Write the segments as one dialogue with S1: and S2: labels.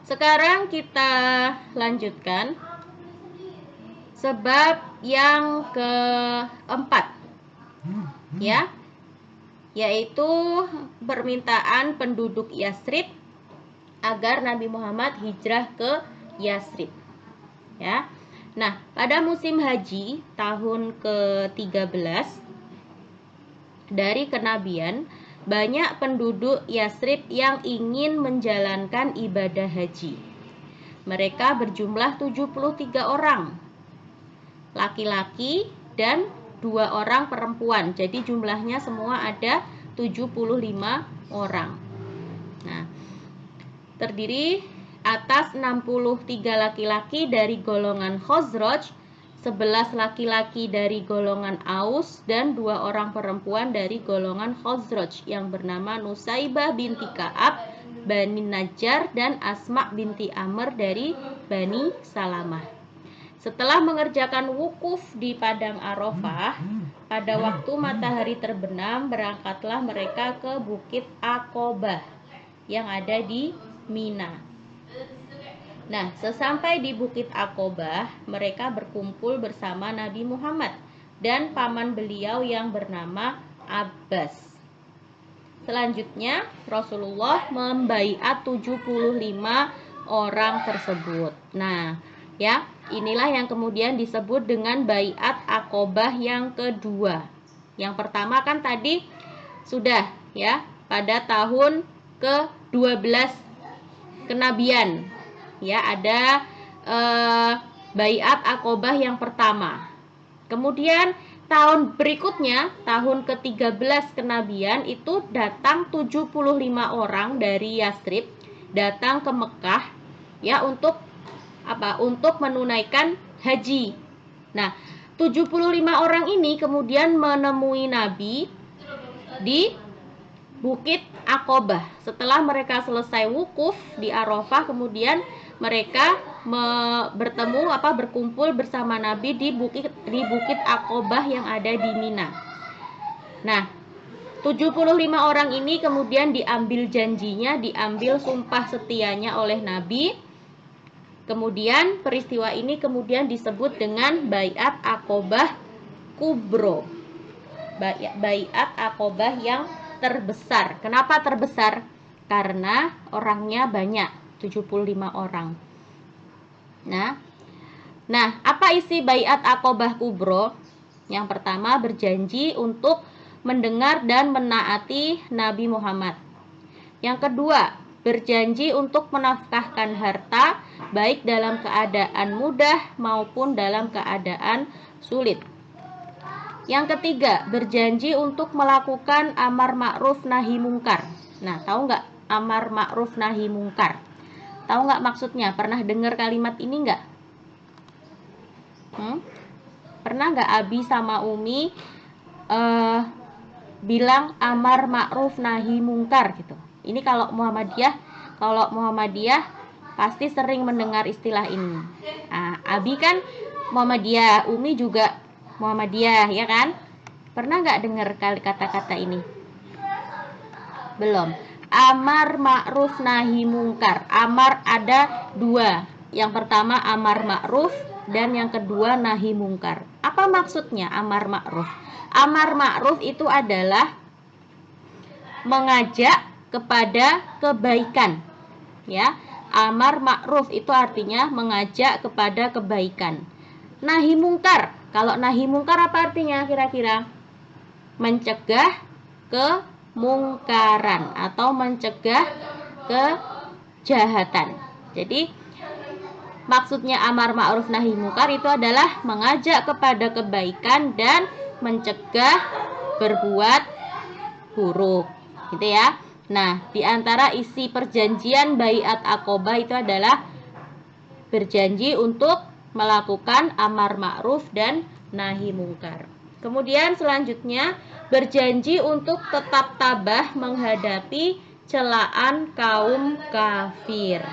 S1: Sekarang kita lanjutkan sebab yang keempat, ya, yaitu permintaan penduduk Yasrib agar Nabi Muhammad hijrah ke Yasrib, ya. Nah, pada musim haji tahun ke-13 dari kenabian, banyak penduduk Yasrib yang ingin menjalankan ibadah haji. Mereka berjumlah 73 orang laki-laki dan 2 orang perempuan. Jadi jumlahnya semua ada 75 orang. Nah, terdiri atas 63 laki-laki dari golongan Khazraj, 11 laki-laki dari golongan Aus, dan 2 orang perempuan dari golongan Khazraj yang bernama Nusaibah binti Ka'ab Bani Najjar dan Asma binti Amr dari Bani Salamah. Setelah mengerjakan wukuf di Padang Arafah, pada waktu matahari terbenam, berangkatlah mereka ke Bukit Aqobah yang ada di Mina. Nah, sesampai di Bukit Aqobah, mereka berkumpul bersama Nabi Muhammad dan paman beliau yang bernama Abbas. Selanjutnya, Rasulullah membaiat 75 orang tersebut. Nah, ya, inilah yang kemudian disebut dengan baiat Aqobah yang kedua. Yang pertama kan tadi sudah, ya, pada tahun ke-12 kenabian. Ya, ada baiat Aqobah yang pertama. Kemudian tahun berikutnya, tahun ke-13 kenabian, itu datang 75 orang dari Yasrib datang ke Mekah, ya, untuk apa? Untuk menunaikan haji. Nah, 75 orang ini kemudian menemui Nabi di Bukit Aqobah. Setelah mereka selesai wukuf di Arafah, kemudian mereka berkumpul bersama Nabi di Bukit Aqobah yang ada di Mina. Nah, 75 orang ini kemudian diambil janjinya, diambil sumpah setianya oleh Nabi. Kemudian peristiwa ini kemudian disebut dengan baiat Aqobah Kubro. Baiat Aqobah yang terbesar. Kenapa terbesar? Karena orangnya banyak, 75 orang. Nah, apa isi baiat Aqobah Kubro? Yang pertama, berjanji untuk mendengar dan menaati Nabi Muhammad. Yang kedua, berjanji untuk menafkahkan harta baik dalam keadaan mudah maupun dalam keadaan sulit. Yang ketiga, berjanji untuk melakukan amar ma'ruf nahi mungkar. Nah, tahu nggak amar ma'ruf nahi mungkar? Tahu nggak maksudnya? Pernah dengar kalimat ini nggak? Pernah nggak Abi sama Umi bilang amar ma'ruf nahi mungkar gitu? Ini kalau Muhammadiyah pasti sering mendengar istilah ini. Nah, Abi kan Muhammadiyah, Umi juga Muhammadiyah, ya kan? Pernah nggak dengar kata-kata ini? Belum. Amar ma'ruf nahi mungkar. Amar ada 2. Yang pertama amar ma'ruf dan yang kedua nahi mungkar. Apa maksudnya amar ma'ruf? Amar ma'ruf itu adalah mengajak kepada kebaikan, ya. Amar ma'ruf itu artinya mengajak kepada kebaikan. Nahi mungkar, kalau nahi mungkar apa artinya kira-kira? Mencegah kemungkaran atau mencegah kejahatan. Jadi maksudnya amar ma'ruf nahi mungkar itu adalah mengajak kepada kebaikan dan mencegah berbuat buruk, gitu ya. Nah, di antara isi perjanjian baiat Aqobah itu adalah berjanji untuk melakukan amar ma'ruf dan nahi mungkar. Kemudian selanjutnya berjanji untuk tetap tabah menghadapi celaan kaum kafir.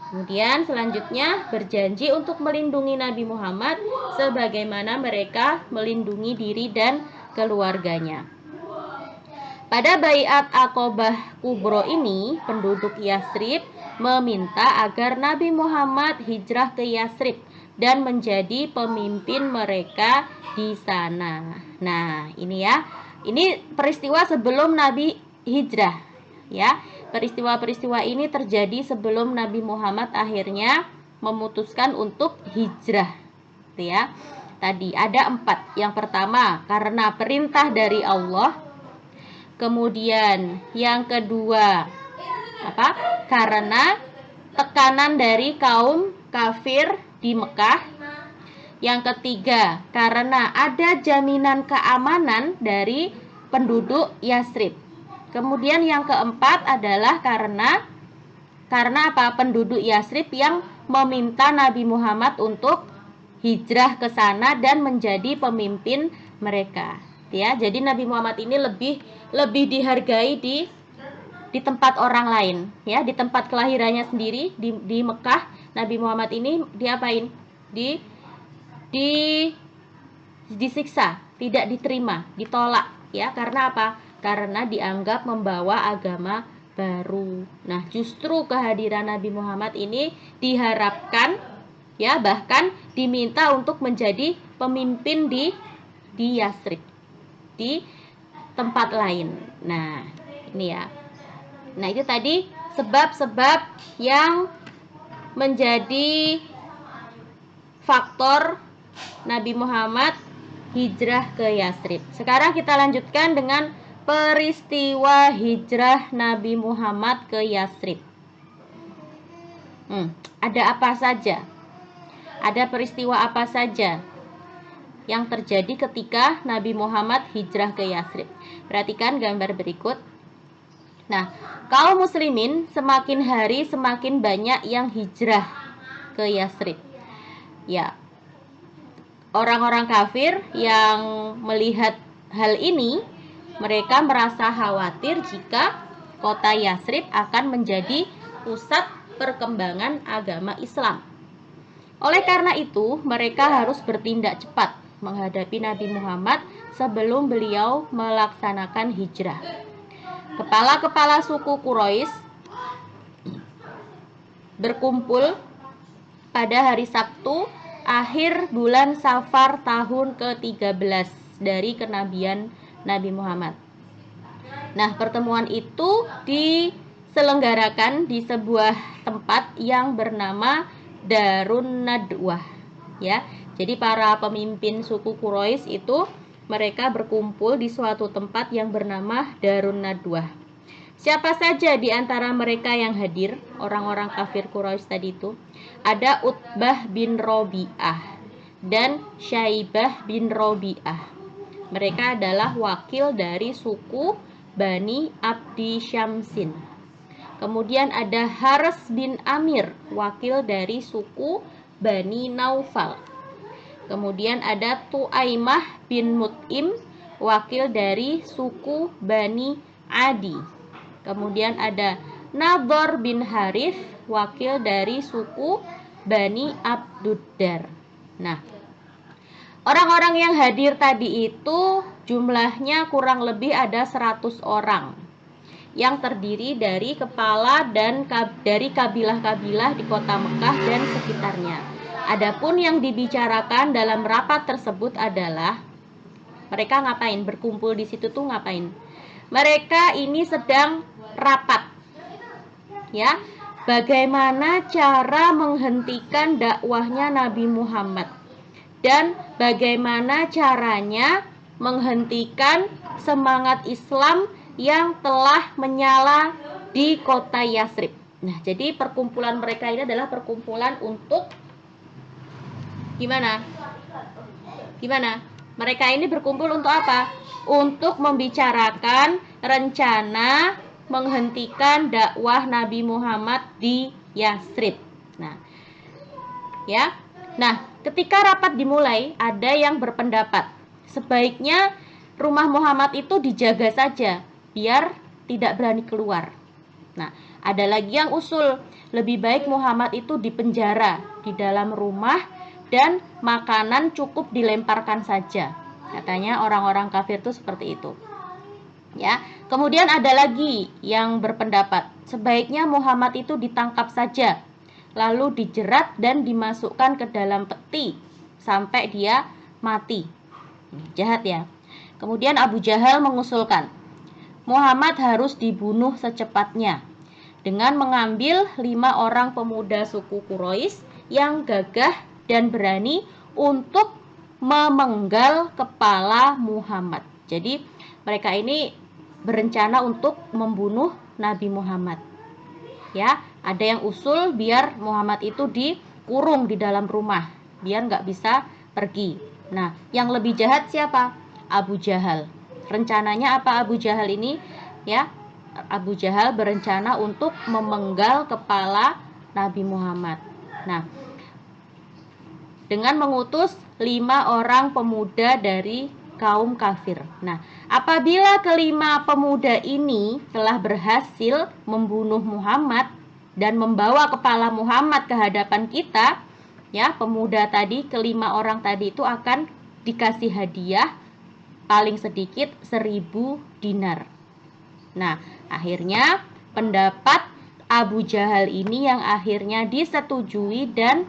S1: Kemudian selanjutnya berjanji untuk melindungi Nabi Muhammad sebagaimana mereka melindungi diri dan keluarganya. Pada Baiat Aqobah Kubro ini, penduduk Yasrib meminta agar Nabi Muhammad hijrah ke Yasrib dan menjadi pemimpin mereka di sana. Nah, ini ya. Ini peristiwa sebelum Nabi hijrah, ya. Peristiwa-peristiwa ini terjadi sebelum Nabi Muhammad akhirnya memutuskan untuk hijrah, ya. Tadi ada 4. Yang pertama, karena perintah dari Allah. Kemudian yang kedua, apa? Karena tekanan dari kaum kafir di Mekah. Yang ketiga, karena ada jaminan keamanan dari penduduk Yasrib. Kemudian yang keempat adalah karena apa? Penduduk Yasrib yang meminta Nabi Muhammad untuk hijrah ke sana dan menjadi pemimpin mereka. Ya, jadi Nabi Muhammad ini lebih dihargai di tempat orang lain, ya, di tempat kelahirannya sendiri di Mekah. Nabi Muhammad ini diapain? Disiksa, tidak diterima, ditolak, ya. Karena apa? Karena dianggap membawa agama baru. Nah, justru kehadiran Nabi Muhammad ini diharapkan, ya, bahkan diminta untuk menjadi pemimpin di Yasrib, di tempat lain. Nah, ini ya. Nah, itu tadi sebab-sebab yang menjadi faktor Nabi Muhammad hijrah ke Yasrib. Sekarang kita lanjutkan dengan peristiwa hijrah Nabi Muhammad ke Yasrib. Ada apa saja? Ada peristiwa apa saja yang terjadi ketika Nabi Muhammad hijrah ke Yasrib? Perhatikan gambar berikut. Nah, kaum muslimin semakin hari semakin banyak yang hijrah ke Yasrib. Ya, orang-orang kafir yang melihat hal ini, mereka merasa khawatir jika kota Yasrib akan menjadi pusat perkembangan agama Islam. Oleh karena itu, mereka harus bertindak cepat menghadapi Nabi Muhammad sebelum beliau melaksanakan hijrah. Kepala-kepala suku Quraisy berkumpul pada hari Sabtu akhir bulan Safar tahun ke-13 dari kenabian Nabi Muhammad. Nah, pertemuan itu diselenggarakan di sebuah tempat yang bernama Darun Nadwah, ya. Jadi para pemimpin suku Quraisy itu mereka berkumpul di suatu tempat yang bernama Darun Nadwah. Siapa saja di antara mereka yang hadir, orang-orang kafir Quraisy tadi itu? Ada Utbah bin Robi'ah dan Syaibah bin Robi'ah. Mereka adalah wakil dari suku Bani Abdi Syamsin. Kemudian ada Haris bin Amir, wakil dari suku Bani Naufal. Kemudian ada Tu'aimah bin Mut'im, wakil dari suku Bani Adi. Kemudian ada Nador bin Harith, wakil dari suku Bani Abduddar. Nah, orang-orang yang hadir tadi itu jumlahnya kurang lebih ada 100 orang yang terdiri dari kepala dan dari kabilah-kabilah di kota Mekah dan sekitarnya. Adapun yang dibicarakan dalam rapat tersebut adalah mereka ngapain? Berkumpul di situ tuh ngapain? Mereka ini sedang rapat, ya, bagaimana cara menghentikan dakwahnya Nabi Muhammad dan bagaimana caranya menghentikan semangat Islam yang telah menyala di kota Yasrib. Nah, jadi perkumpulan mereka ini adalah perkumpulan untuk gimana? Mereka ini berkumpul untuk apa? Untuk membicarakan rencana menghentikan dakwah Nabi Muhammad di Yasrib. Nah, ya. Nah, ketika rapat dimulai, ada yang berpendapat sebaiknya rumah Muhammad itu dijaga saja biar tidak berani keluar. Nah, ada lagi yang usul lebih baik Muhammad itu dipenjara di dalam rumah dan makanan cukup dilemparkan saja. Katanya orang-orang kafir itu seperti itu. Ya, kemudian ada lagi yang berpendapat sebaiknya Muhammad itu ditangkap saja, lalu dijerat dan dimasukkan ke dalam peti sampai dia mati. Jahat ya. Kemudian Abu Jahal mengusulkan Muhammad harus dibunuh secepatnya dengan mengambil 5 orang pemuda suku Quraisy yang gagah dan berani untuk memenggal kepala Muhammad. Jadi mereka ini berencana untuk membunuh Nabi Muhammad. Ya, ada yang usul biar Muhammad itu dikurung di dalam rumah, biar nggak bisa pergi. Nah, yang lebih jahat siapa? Abu Jahal. Rencananya apa Abu Jahal ini? Ya, Abu Jahal berencana untuk memenggal kepala Nabi Muhammad. Nah, dengan mengutus 5 orang pemuda dari kaum kafir. Nah, apabila kelima pemuda ini telah berhasil membunuh Muhammad dan membawa kepala Muhammad ke hadapan kita, ya, pemuda tadi, kelima orang tadi itu akan dikasih hadiah paling sedikit 1000 dinar. Nah, akhirnya pendapat Abu Jahal ini yang akhirnya disetujui dan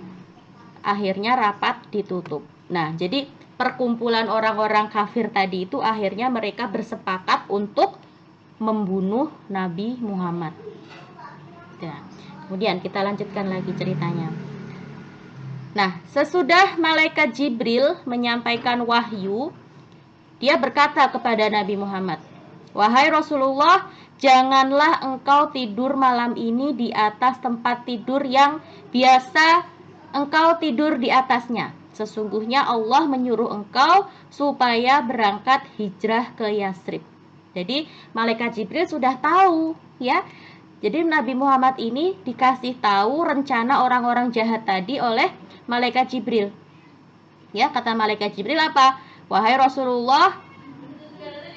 S1: akhirnya rapat ditutup. Nah, jadi perkumpulan orang-orang kafir tadi itu akhirnya mereka bersepakat untuk membunuh Nabi Muhammad. Nah, kemudian kita lanjutkan lagi ceritanya. Nah, sesudah malaikat Jibril menyampaikan wahyu, dia berkata kepada Nabi Muhammad, "Wahai Rasulullah, janganlah engkau tidur malam ini di atas tempat tidur yang biasa engkau tidur di atasnya. Sesungguhnya Allah menyuruh engkau supaya berangkat hijrah ke Yasrib." Jadi malaikat Jibril sudah tahu, ya. Jadi Nabi Muhammad ini dikasih tahu rencana orang-orang jahat tadi oleh malaikat Jibril. Ya, kata malaikat Jibril apa? "Wahai Rasulullah,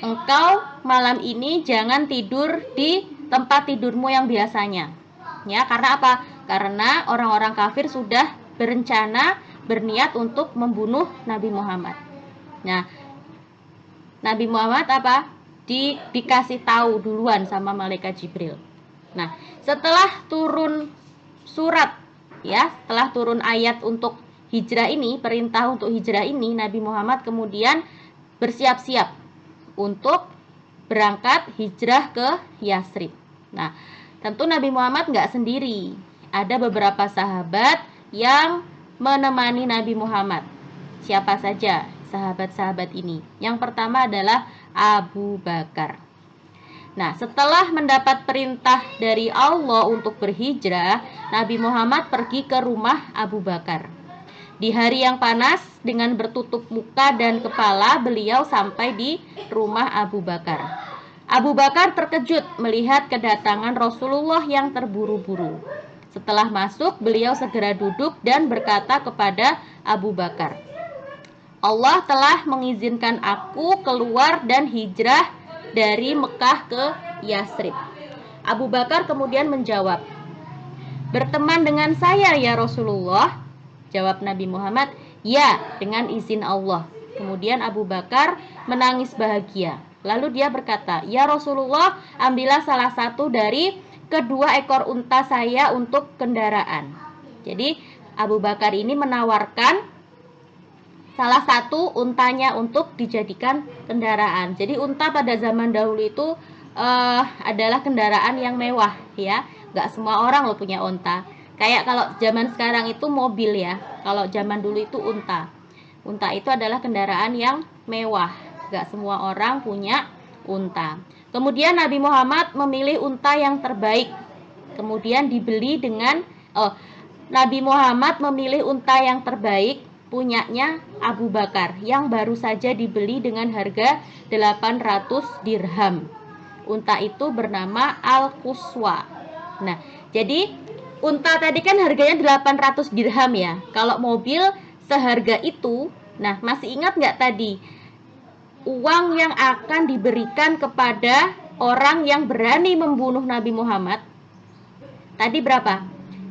S1: engkau malam ini jangan tidur di tempat tidurmu yang biasanya." Ya, karena apa? Karena orang-orang kafir sudah berencana, berniat untuk membunuh Nabi Muhammad. Nah, Nabi Muhammad apa? Dikasih tahu duluan sama malaikat Jibril. Nah, setelah turun surat, ya, setelah turun ayat untuk hijrah ini, perintah untuk hijrah ini, Nabi Muhammad kemudian bersiap-siap untuk berangkat hijrah ke Yasrib. Nah, tentu Nabi Muhammad nggak sendiri. Ada beberapa sahabat yang menemani Nabi Muhammad. Siapa saja sahabat-sahabat ini? Yang pertama adalah Abu Bakar. Nah, setelah mendapat perintah dari Allah untuk berhijrah, Nabi Muhammad pergi ke rumah Abu Bakar. Di hari yang panas, dengan bertutup muka dan kepala, beliau sampai di rumah Abu Bakar. Abu Bakar terkejut melihat kedatangan Rasulullah yang terburu-buru. Setelah masuk, beliau segera duduk dan berkata kepada Abu Bakar, "Allah telah mengizinkan aku keluar dan hijrah dari Mekah ke Yasrib." Abu Bakar kemudian menjawab, "Berteman dengan saya ya Rasulullah." Jawab Nabi Muhammad, "Ya, dengan izin Allah." Kemudian Abu Bakar menangis bahagia. Lalu dia berkata, "Ya Rasulullah, ambillah salah satu dari kedua ekor unta saya untuk kendaraan." Jadi Abu Bakar ini menawarkan salah satu untanya untuk dijadikan kendaraan. Jadi unta pada zaman dahulu itu adalah kendaraan yang mewah, ya. Gak semua orang loh punya unta. Kayak kalau zaman sekarang itu mobil, ya. Kalau zaman dulu itu unta. Unta itu adalah kendaraan yang mewah. Gak semua orang punya unta. Kemudian Nabi Muhammad memilih unta yang terbaik. Kemudian dibeli dengan Nabi Muhammad memilih unta yang terbaik punyanya Abu Bakar yang baru saja dibeli dengan harga 800 dirham. Unta itu bernama Al-Quswa. Nah, jadi unta tadi kan harganya 800 dirham ya. Kalau mobil seharga itu, nah masih ingat nggak tadi? Uang yang akan diberikan kepada orang yang berani membunuh Nabi Muhammad tadi berapa?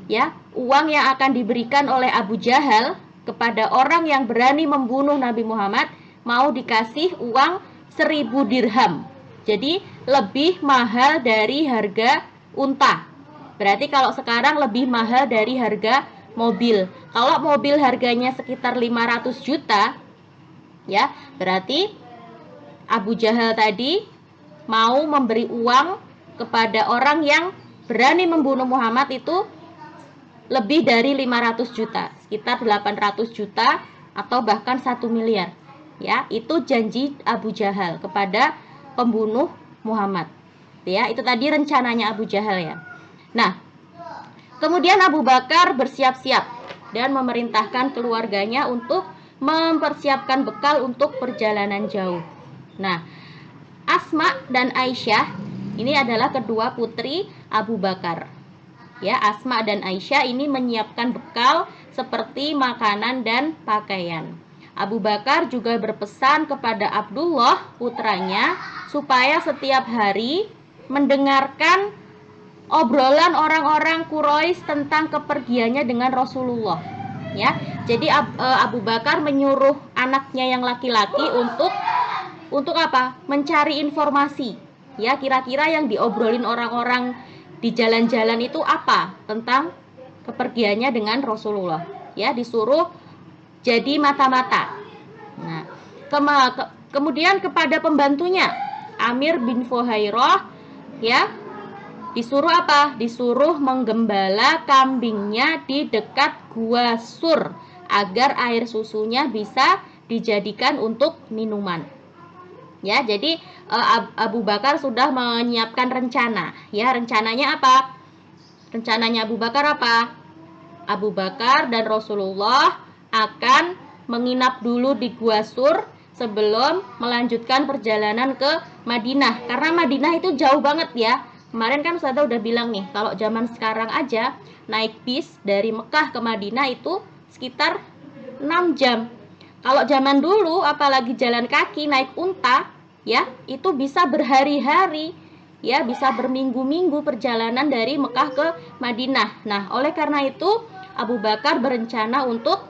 S1: Ya, uang yang akan diberikan oleh Abu Jahal kepada orang yang berani membunuh Nabi Muhammad mau dikasih uang 1000 dirham. Jadi lebih mahal dari harga unta. Berarti kalau sekarang lebih mahal dari harga mobil. Kalau mobil harganya sekitar 500 juta, ya, berarti Abu Jahal tadi mau memberi uang kepada orang yang berani membunuh Muhammad itu lebih dari 500 juta, sekitar 800 juta atau bahkan 1 miliar. Ya, itu janji Abu Jahal kepada pembunuh Muhammad. Ya, itu tadi rencananya Abu Jahal ya. Nah, kemudian Abu Bakar bersiap-siap dan memerintahkan keluarganya untuk mempersiapkan bekal untuk perjalanan jauh. Nah, Asma dan Aisyah ini adalah kedua putri Abu Bakar. Ya, Asma dan Aisyah ini menyiapkan bekal seperti makanan dan pakaian. Abu Bakar juga berpesan kepada Abdullah putranya supaya setiap hari mendengarkan obrolan orang-orang Quraisy tentang kepergiannya dengan Rasulullah. Ya, jadi Abu Bakar menyuruh anaknya yang laki-laki untuk apa? Mencari informasi. Ya, kira-kira yang diobrolin orang-orang di jalan-jalan itu apa tentang kepergiannya dengan Rasulullah. Ya, disuruh jadi mata-mata. Nah, kemudian kepada pembantunya Amir bin Fuhairah, ya, disuruh apa? Disuruh menggembala kambingnya di dekat gua Sur agar air susunya bisa dijadikan untuk minuman. Ya, jadi Abu Bakar sudah menyiapkan rencana. Ya, rencananya apa? Rencananya Abu Bakar apa? Abu Bakar dan Rasulullah akan menginap dulu di Gua Sur sebelum melanjutkan perjalanan ke Madinah. Karena Madinah itu jauh banget ya. Kemarin kan Ustazah udah bilang nih, kalau zaman sekarang aja naik bis dari Mekah ke Madinah itu sekitar 6 jam. Kalau zaman dulu apalagi jalan kaki naik unta, ya, itu bisa berhari-hari, ya, bisa berminggu-minggu perjalanan dari Mekah ke Madinah. Nah, oleh karena itu Abu Bakar berencana untuk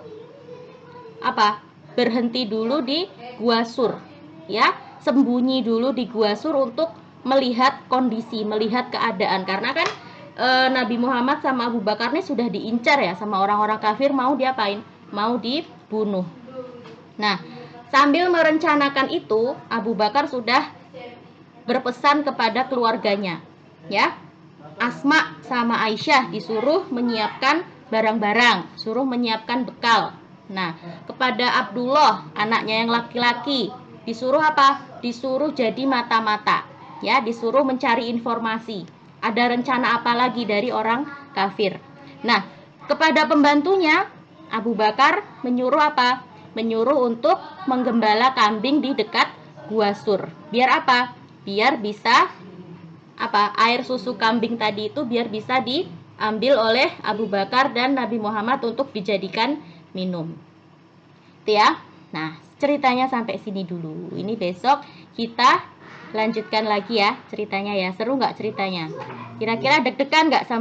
S1: apa? Berhenti dulu di Gua Sur, ya, sembunyi dulu di Gua Sur untuk melihat kondisi, melihat keadaan. Karena kan Nabi Muhammad sama Abu Bakar ini sudah diincar ya sama orang-orang kafir, mau diapain? Mau dibunuh. Nah, sambil merencanakan itu, Abu Bakar sudah berpesan kepada keluarganya, ya. Asma sama Aisyah disuruh menyiapkan barang-barang, suruh menyiapkan bekal. Nah, kepada Abdullah, anaknya yang laki-laki, disuruh apa? Disuruh jadi mata-mata, ya, disuruh mencari informasi. Ada rencana apa lagi dari orang kafir. Nah, kepada pembantunya, Abu Bakar menyuruh apa? Menyuruh untuk menggembala kambing di dekat Gua Sur. Biar apa? Biar bisa apa? Air susu kambing tadi itu biar bisa diambil oleh Abu Bakar dan Nabi Muhammad untuk dijadikan minum. Itu ya. Nah, ceritanya sampai sini dulu. Ini besok kita lanjutkan lagi ya ceritanya ya. Seru nggak ceritanya? Kira-kira deg-degan nggak sama